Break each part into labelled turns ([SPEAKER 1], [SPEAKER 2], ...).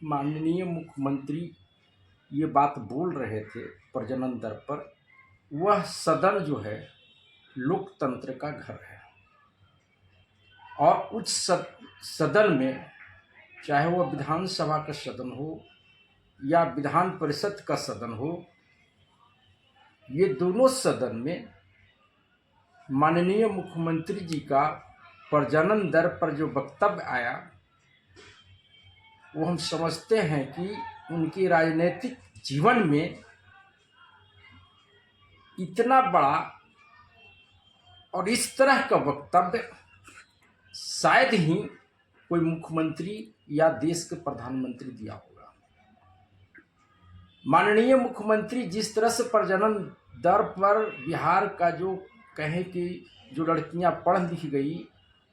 [SPEAKER 1] माननीय मुख्यमंत्री ये बात बोल रहे थे प्रजनन दर पर, वह सदन जो है लोकतंत्र का घर है और उच्च सदन में, चाहे वह विधानसभा का सदन हो या विधान परिषद का सदन हो, ये दोनों सदन में माननीय मुख्यमंत्री जी का प्रजनन दर पर जो वक्तव्य आया, वो हम समझते हैं कि उनके राजनीतिक जीवन में इतना बड़ा और इस तरह का वक्तव्य शायद ही कोई मुख्यमंत्री या देश के प्रधानमंत्री दिया होगा। माननीय मुख्यमंत्री जिस तरह से प्रजनन दर पर बिहार का जो कहें कि जो लड़कियां पढ़ लिख गई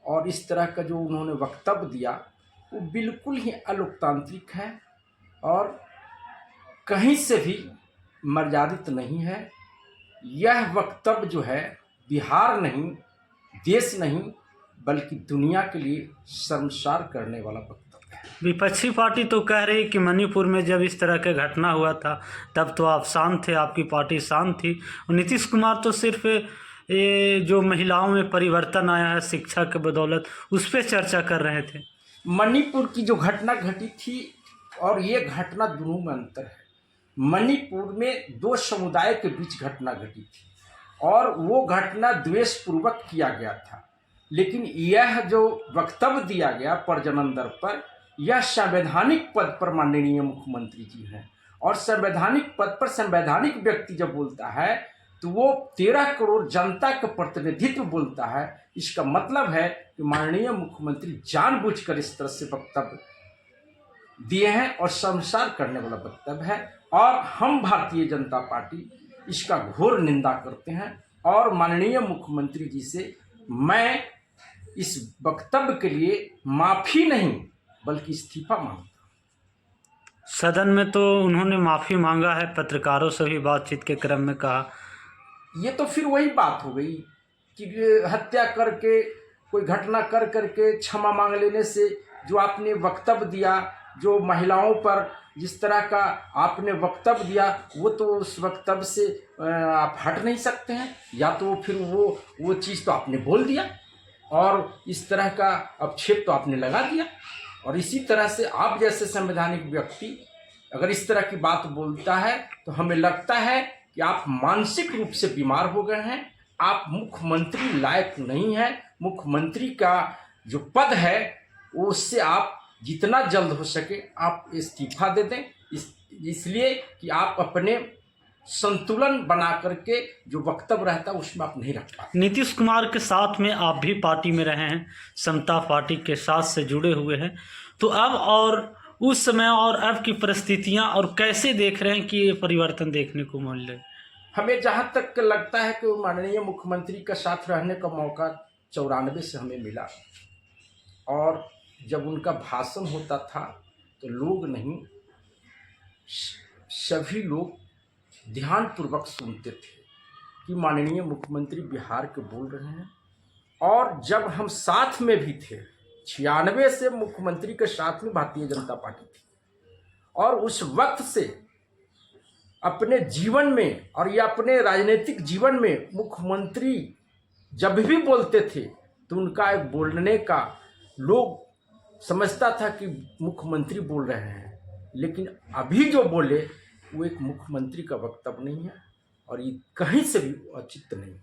[SPEAKER 1] और इस तरह का जो उन्होंने वक्तव्य दिया, वो बिल्कुल ही अलोकतांत्रिक है और कहीं से भी मर्यादित नहीं है। यह वक्तव्य जो है बिहार नहीं, देश नहीं, बल्कि दुनिया के लिए शर्मसार करने वाला वक्तव्य है।
[SPEAKER 2] विपक्षी पार्टी तो कह रही कि मणिपुर में जब इस तरह के घटना हुआ था तब तो आप शांत थे, आपकी पार्टी शांत थी। और नीतीश कुमार तो सिर्फ ये जो महिलाओं में परिवर्तन आया है शिक्षा के बदौलत, उस पर चर्चा कर रहे थे।
[SPEAKER 1] मणिपुर की जो घटना घटी थी और ये घटना दोनों में अंतर है। मणिपुर में दो समुदाय के बीच घटना घटी थी और वो घटना द्वेषपूर्वक किया गया था, लेकिन यह जो वक्तव्य दिया गया प्रजनन दर पर, यह संवैधानिक पद पर माननीय मुख्यमंत्री जी हैं और संवैधानिक पद पर संवैधानिक व्यक्ति जब बोलता है तो वो 13 करोड़ जनता का प्रतिनिधित्व बोलता है। इसका मतलब है कि माननीय मुख्यमंत्री जानबूझकर इस तरह से वक्तव्य दिए हैं और शर्मसार करने वाला वक्तव्य है और हम भारतीय जनता पार्टी इसका घोर निंदा करते हैं और माननीय मुख्यमंत्री जी से मैं इस वक्तव्य के लिए माफ़ी नहीं बल्कि इस्तीफा मांगता।
[SPEAKER 2] सदन में तो उन्होंने माफ़ी मांगा है, पत्रकारों से भी बातचीत के क्रम में कहा।
[SPEAKER 1] ये तो फिर वही बात हो गई कि हत्या करके कोई घटना कर करके क्षमा मांग लेने से जो आपने वक्तव्य दिया, जो महिलाओं पर जिस तरह का आपने वक्तव्य दिया, वो तो उस वक्तव्य से आप हट नहीं सकते हैं, या तो फिर वो चीज़ तो आपने बोल दिया और इस तरह का आक्षेप तो आपने लगा दिया। और इसी तरह से आप जैसे संवैधानिक व्यक्ति अगर इस तरह की बात बोलता है तो हमें लगता है कि आप मानसिक रूप से बीमार हो गए हैं, आप मुख्यमंत्री लायक नहीं हैं। मुख्यमंत्री का जो पद है उससे आप जितना जल्द हो सके आप इस्तीफा दे दें, इसलिए कि आप अपने संतुलन बना करके जो वक्तव्य रहता है उसमें आप नहीं रख पाते।
[SPEAKER 2] नीतीश कुमार के साथ में आप भी पार्टी में रहे हैं, समता पार्टी के साथ से जुड़े हुए हैं, तो अब और उस समय और अब की परिस्थितियां और कैसे देख रहे हैं कि ये परिवर्तन देखने को मिल रहे?
[SPEAKER 1] हमें जहाँ तक लगता है कि माननीय मुख्यमंत्री का साथ रहने का मौका 94 से हमें मिला और जब उनका भाषण होता था तो लोग नहीं, सभी लोग ध्यानपूर्वक सुनते थे कि माननीय मुख्यमंत्री बिहार के बोल रहे हैं। और जब हम साथ में भी थे, 96 से मुख्यमंत्री के साथ में भारतीय जनता पार्टी थी और उस वक्त से अपने जीवन में और या अपने राजनीतिक जीवन में मुख्यमंत्री जब भी बोलते थे तो उनका एक बोलने का लोग समझता था कि मुख्यमंत्री बोल रहे हैं, लेकिन अभी जो बोले वो एक मुख्यमंत्री का वक्तव्य नहीं है और ये कहीं से भी औचित्य नहीं है।